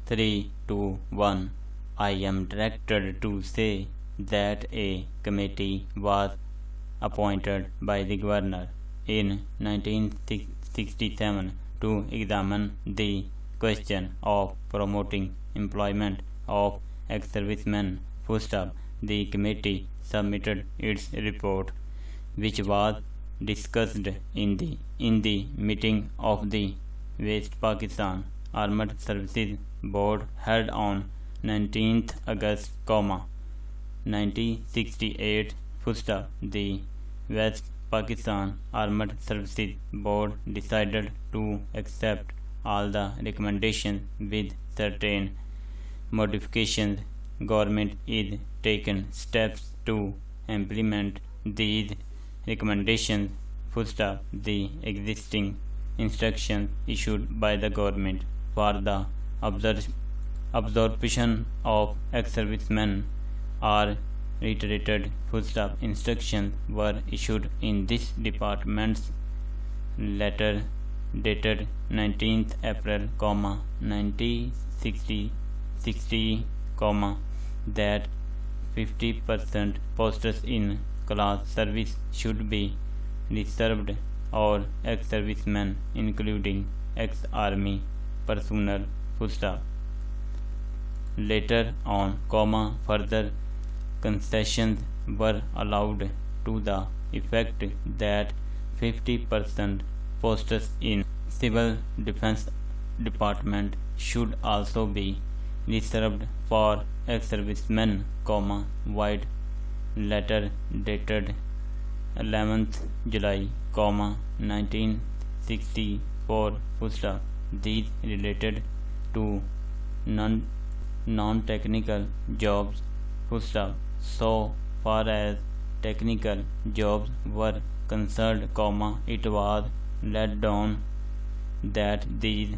3, 2, 1. I am directed to say that a committee was appointed by the governor in 1967 to examine the question of promoting employment of ex-servicemen. The committee submitted its report, which was discussed in the meeting of the West Pakistan Armed Services Board held on 19th August, 1968. The West Pakistan Armed Services Board decided to accept all the recommendations with certain modifications. Government is taking steps to implement these recommendations. The existing instructions issued by the government for the absorption of ex-servicemen are reiterated. Instructions were issued in this department's letter dated 19th April, 1960, that 50% posts in class service should be reserved or ex-servicemen, including ex-army personnel. Later on, further concessions were allowed to the effect that 50% posts in Civil Defense Department should also be reserved for ex-servicemen, wide letter dated 11th July, 1964. These related to non-technical jobs. So far as technical jobs were concerned, it was laid down that these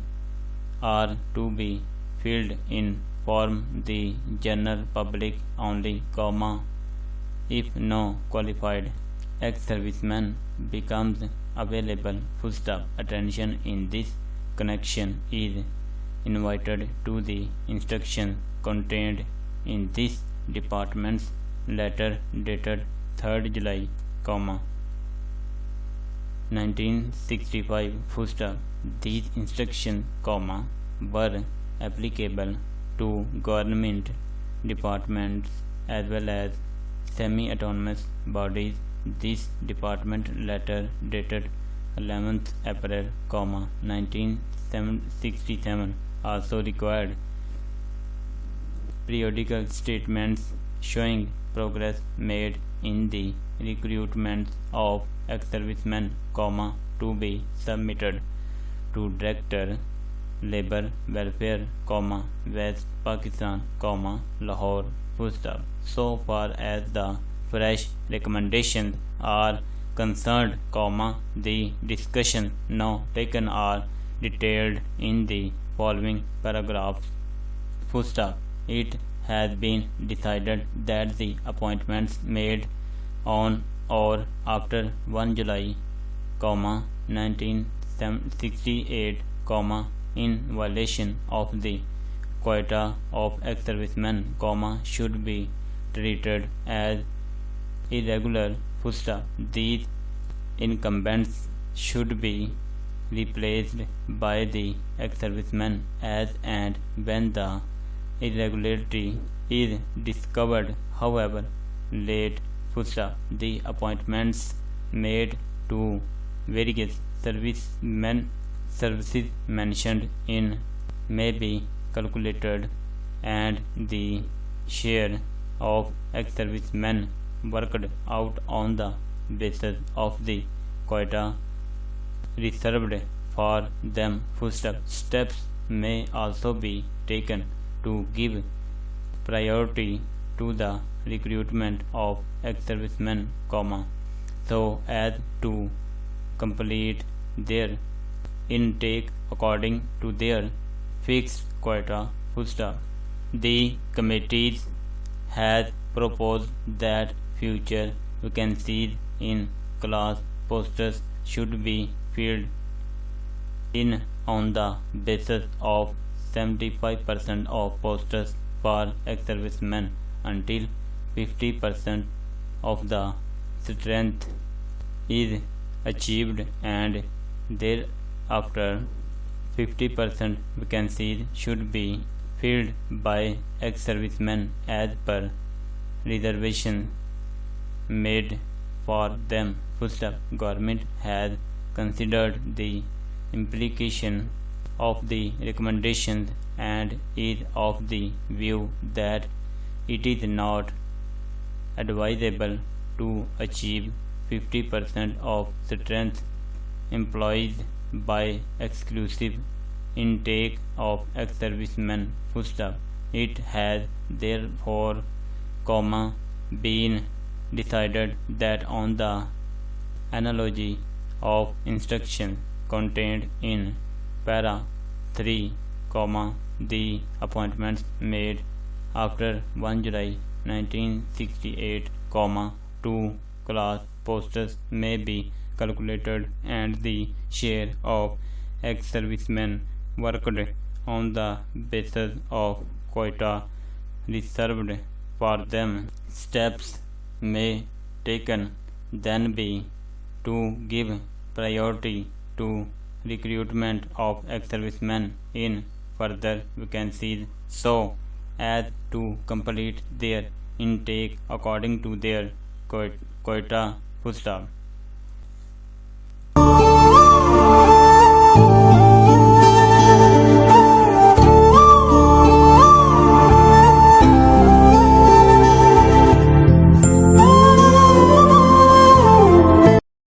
are to be filled in from the general public only, if no qualified ex-serviceman becomes available. Attention in this connection is invited to the instruction contained in this department's letter dated 3rd July, 1965. These instructions, were applicable to government departments as well as semi-autonomous bodies. This department letter dated 11th April, 1967 also required periodical statements showing progress made in the recruitment of ex-servicemen, to be submitted to Director Labour Welfare, West Pakistan, Lahore. So far as the fresh recommendations are concerned, the discussion now taken are detailed in the following paragraphs. It has been decided that the appointments made on or after 1 July, 1968, in violation of the quota of ex-servicemen, should be treated as irregular. These incumbents should be replaced by the ex-servicemen as and when the irregularity is discovered. However, late. The appointments made to various services mentioned in may be calculated, and the share of ex-servicemen worked out on the basis of the quota reserved for them. Steps may also be taken to give priority to the recruitment of ex-servicemen, so as to complete their intake according to their fixed quota. The committee has proposed that future vacancies in class posts should be filled in on the basis of 75% of posters for ex-servicemen until 50% of the strength is achieved, and thereafter 50% vacancies should be filled by ex-servicemen as per reservation made for them. Government has considered the implication of the recommendations and is of the view that it is not advisable to achieve 50% of strength employees by exclusive intake of ex-servicemen. It has therefore, been decided that on the analogy of instructions contained in para 3, the appointments made after 1 July 1968, 2 class posters may be calculated, and the share of ex-servicemen worked on the basis of quota reserved for them. Steps may taken then be to give priority to recruitment of ex-servicemen in further vacancies so as to complete their intake according to their quota.